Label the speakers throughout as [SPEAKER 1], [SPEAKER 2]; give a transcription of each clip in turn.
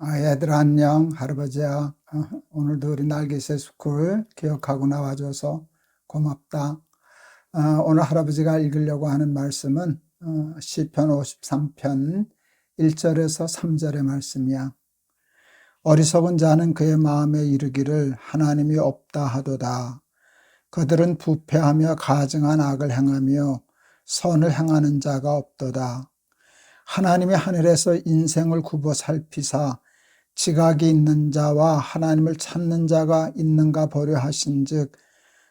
[SPEAKER 1] 얘들아 안녕. 할아버지야. 오늘도 우리 날개새 스쿨 기억하고 나와줘서 고맙다. 오늘 할아버지가 읽으려고 하는 말씀은 시편 53편 1절에서 3절의 말씀이야. 어리석은 자는 그의 마음에 이르기를 하나님이 없다 하도다. 그들은 부패하며 가증한 악을 행하며 선을 행하는 자가 없도다. 하나님이 하늘에서 인생을 굽어 살피사 지각이 있는 자와 하나님을 찾는 자가 있는가 보려 하신즉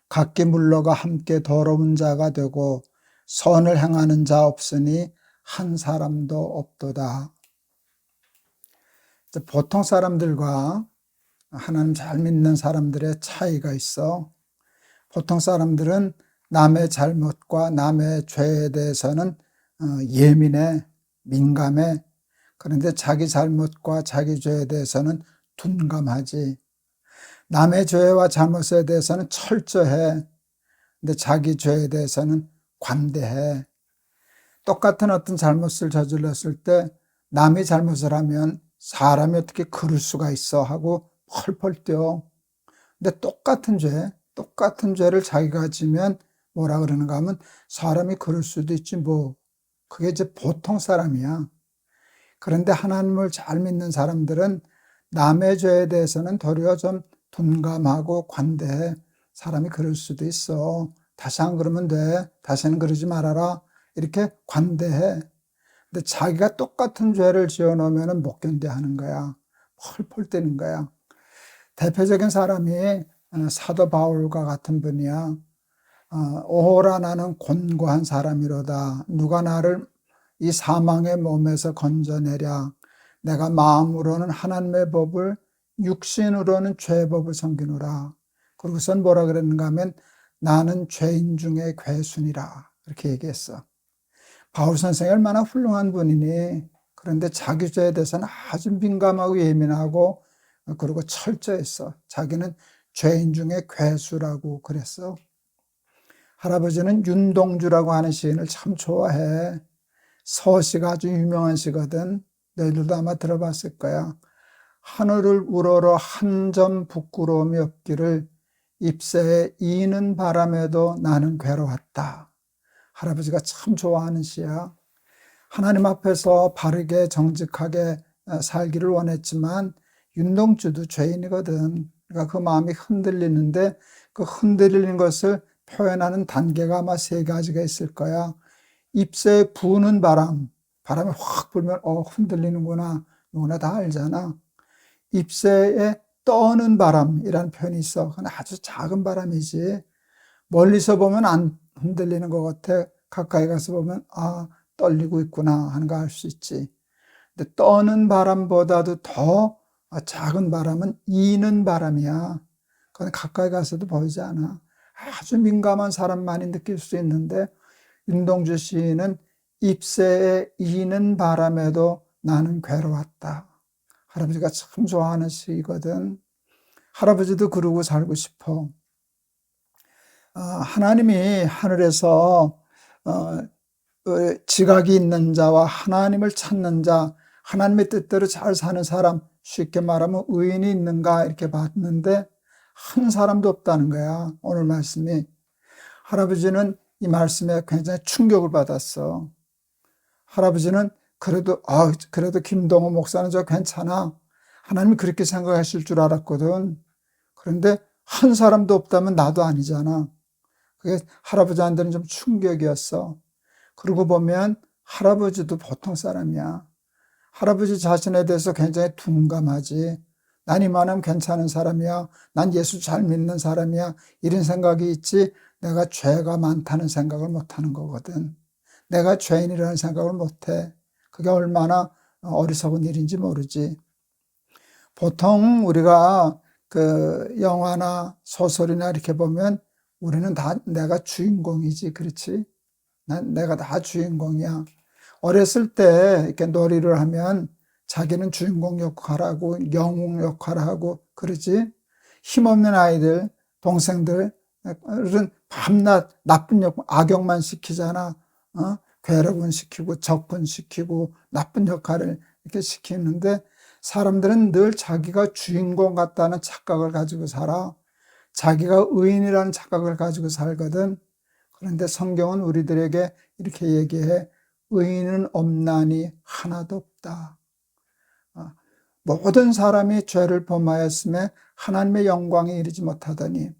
[SPEAKER 1] 각기 물러가 함께 더러운 자가 되고 선을 행하는 자 없으니 한 사람도 없도다. 보통 사람들과 하나님 잘 믿는 사람들의 차이가 있어. 보통 사람들은 남의 잘못과 남의 죄에 대해서는 예민해, 민감해. 그런데 자기 잘못과 자기 죄에 대해서는 둔감하지. 남의 죄와 잘못에 대해서는 철저해. 근데 자기 죄에 대해서는 관대해. 똑같은 어떤 잘못을 저질렀을 때 남이 잘못을 하면 사람이 어떻게 그럴 수가 있어 하고 펄펄 뛰어. 근데 똑같은 죄를 자기가 지면 뭐라 그러는가 하면 사람이 그럴 수도 있지 뭐. 그게 이제 보통 사람이야. 그런데 하나님을 잘 믿는 사람들은 남의 죄에 대해서는 도리어 좀 둔감하고 관대해. 사람이 그럴 수도 있어. 다시 안 그러면 돼. 다시는 그러지 말아라. 이렇게 관대해. 근데 자기가 똑같은 죄를 지어놓으면 못 견뎌하는 거야. 펄펄 뛰는 거야. 대표적인 사람이 사도 바울과 같은 분이야. 오호라 나는 곤고한 사람이로다. 누가 나를 이 사망의 몸에서 건져내랴. 내가 마음으로는 하나님의 법을 육신으로는 죄의 법을 섬기노라. 그러고선 뭐라 그랬는가 하면 나는 죄인 중에 괴순이라. 이렇게 얘기했어. 바울 선생이 얼마나 훌륭한 분이니. 그런데 자기 죄에 대해서는 아주 민감하고 예민하고 그리고 철저했어. 자기는 죄인 중에 괴수라고 그랬어. 할아버지는 윤동주라고 하는 시인을 참 좋아해. 서시가 아주 유명한 시거든. 너희들도 아마 들어봤을 거야. 하늘을 우러러 한 점 부끄러움이 없기를 잎새에 이는 바람에도 나는 괴로웠다. 할아버지가 참 좋아하는 시야. 하나님 앞에서 바르게 정직하게 살기를 원했지만 윤동주도 죄인이거든. 그러니까 그 마음이 흔들리는데 그 흔들리는 것을 표현하는 단계가 아마 세 가지가 있을 거야. 잎새에 부는 바람이 확 불면 흔들리는구나. 누구나 다 알잖아. 잎새에 떠는 바람이라는 표현이 있어. 그건 아주 작은 바람이지. 멀리서 보면 안 흔들리는 것 같아. 가까이 가서 보면 떨리고 있구나 하는 거 알 수 있지. 근데 떠는 바람보다도 더 작은 바람은 이는 바람이야. 그건 가까이 가서도 보이지 않아. 아주 민감한 사람만이 느낄 수 있는데 윤동주 시인은 잎새에 이는 바람에도 나는 괴로웠다. 할아버지가 참 좋아하는 시거든. 할아버지도 그러고 살고 싶어. 하나님이 하늘에서 지각이 있는 자와 하나님을 찾는 자, 하나님의 뜻대로 잘 사는 사람, 쉽게 말하면 의인이 있는가 이렇게 봤는데 한 사람도 없다는 거야. 오늘 말씀이. 할아버지는 이 말씀에 굉장히 충격을 받았어. 할아버지는 그래도 김동호 목사는 저 괜찮아. 하나님이 그렇게 생각하실 줄 알았거든. 그런데 한 사람도 없다면 나도 아니잖아. 그게 할아버지한테는 좀 충격이었어. 그러고 보면 할아버지도 보통 사람이야. 할아버지 자신에 대해서 굉장히 둔감하지. 난 이만하면 괜찮은 사람이야. 난 예수 잘 믿는 사람이야. 이런 생각이 있지. 내가 죄가 많다는 생각을 못하는 거거든. 내가 죄인이라는 생각을 못해. 그게 얼마나 어리석은 일인지 모르지. 보통 우리가 그 영화나 소설이나 이렇게 보면 우리는 다 내가 주인공이지. 그렇지? 내가 다 주인공이야. 어렸을 때 이렇게 놀이를 하면 자기는 주인공 역할하고 영웅 역할하고 그러지. 힘없는 아이들, 동생들은 밤낮 나쁜 악역만 시키잖아. 괴롭은 시키고 접근시키고 나쁜 역할을 이렇게 시키는데 사람들은 늘 자기가 주인공 같다는 착각을 가지고 살아. 자기가 의인이라는 착각을 가지고 살거든. 그런데 성경은 우리들에게 이렇게 얘기해. 의인은 없나니 하나도 없다. 모든 사람이 죄를 범하였음에 하나님의 영광에 이르지 못하더니,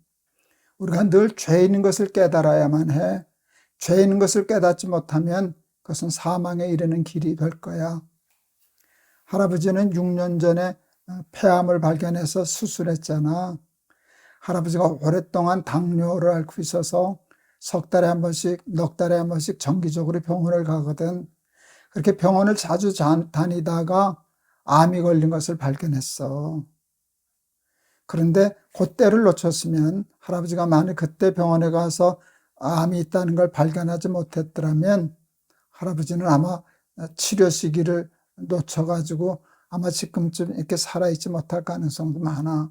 [SPEAKER 1] 우리가 늘 죄인 것을 깨달아야만 해. 죄인 것을 깨닫지 못하면 그것은 사망에 이르는 길이 될 거야. 할아버지는 6년 전에 폐암을 발견해서 수술했잖아. 할아버지가 오랫동안 당뇨를 앓고 있어서 석 달에 한 번씩, 넉 달에 한 번씩 정기적으로 병원을 가거든. 그렇게 병원을 자주 다니다가 암이 걸린 것을 발견했어. 그런데 그때를 놓쳤으면, 할아버지가 만약 그때 병원에 가서 암이 있다는 걸 발견하지 못했더라면 할아버지는 아마 치료 시기를 놓쳐가지고 아마 지금쯤 이렇게 살아있지 못할 가능성도 많아.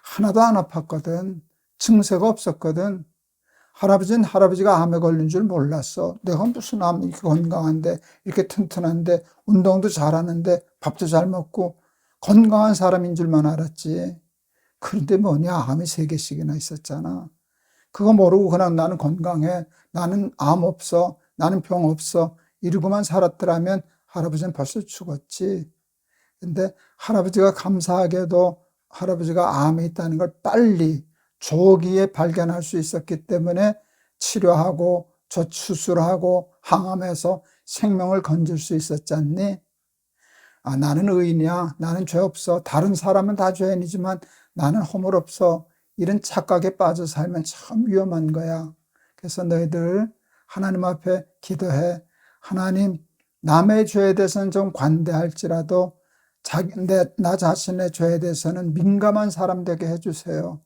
[SPEAKER 1] 하나도 안 아팠거든. 증세가 없었거든. 할아버지는 할아버지가 암에 걸린 줄 몰랐어. 내가 무슨 암, 이렇게 건강한데, 이렇게 튼튼한데, 운동도 잘하는데, 밥도 잘 먹고 건강한 사람인 줄만 알았지. 그런데 뭐냐, 암이 3개씩이나 있었잖아. 그거 모르고 그냥 나는 건강해, 나는 암 없어, 나는 병 없어, 이러고만 살았더라면 할아버지는 벌써 죽었지. 근데 할아버지가 감사하게도 할아버지가 암이 있다는 걸 빨리 조기에 발견할 수 있었기 때문에 치료하고 수술하고 항암해서 생명을 건질 수 있었지 않니? 나는 의인이야, 나는 죄 없어, 다른 사람은 다 죄인이지만 나는 허물 없어, 이런 착각에 빠져 살면 참 위험한 거야. 그래서 너희들 하나님 앞에 기도해. 하나님, 남의 죄에 대해서는 좀 관대할지라도 나 자신의 죄에 대해서는 민감한 사람 되게 해주세요.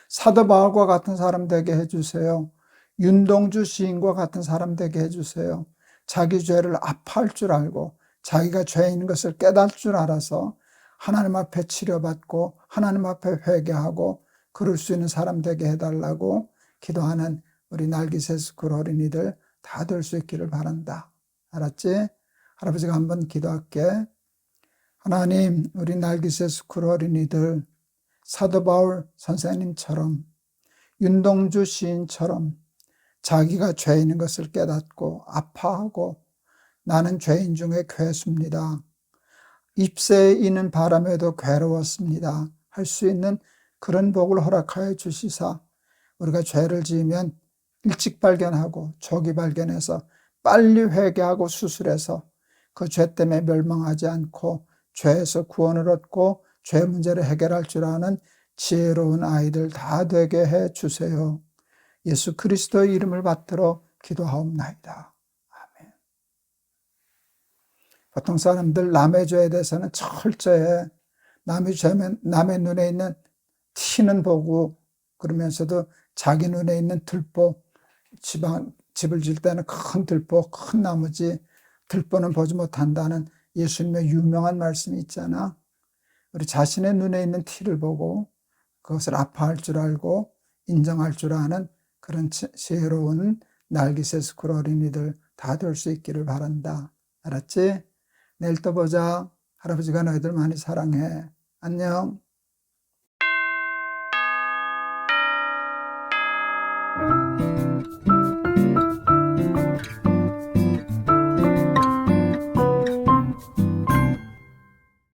[SPEAKER 1] 사도 바울과 같은 사람 되게 해주세요. 윤동주 시인과 같은 사람 되게 해주세요. 자기 죄를 아파할 줄 알고 자기가 죄인 것을 깨달을 줄 알아서 하나님 앞에 치료받고 하나님 앞에 회개하고 그럴 수 있는 사람 되게 해달라고 기도하는 우리 날기새 스쿨 어린이들 다 될 수 있기를 바란다. 알았지? 할아버지가 한번 기도할게. 하나님, 우리 날기새 스쿨 어린이들 사도 바울 선생님처럼, 윤동주 시인처럼 자기가 죄인인 것을 깨닫고 아파하고 나는 죄인 중에 괴수입니다, 잎새에 있는 바람에도 괴로웠습니다 할 수 있는 그런 복을 허락하여 주시사 우리가 죄를 지으면 일찍 발견하고 조기 발견해서 빨리 회개하고 수술해서 그 죄 때문에 멸망하지 않고 죄에서 구원을 얻고 죄 문제를 해결할 줄 아는 지혜로운 아이들 다 되게 해 주세요. 예수 그리스도의 이름을 받들어 기도하옵나이다. 아멘. 보통 사람들 남의 죄에 대해서는 철저해. 남의 죄면 남의 눈에 있는 티는 보고 그러면서도 자기 눈에 있는 들보, 집을 질 때는 큰 들보, 큰 나무지 들보는 보지 못한다는 예수님의 유명한 말씀이 있잖아. 우리 자신의 눈에 있는 티를 보고 그것을 아파할 줄 알고 인정할 줄 아는 그런 지혜로운 날기새 스쿨 어린이들 다 될 수 있기를 바란다. 알았지? 내일 또 보자. 할아버지가 너희들 많이 사랑해. 안녕.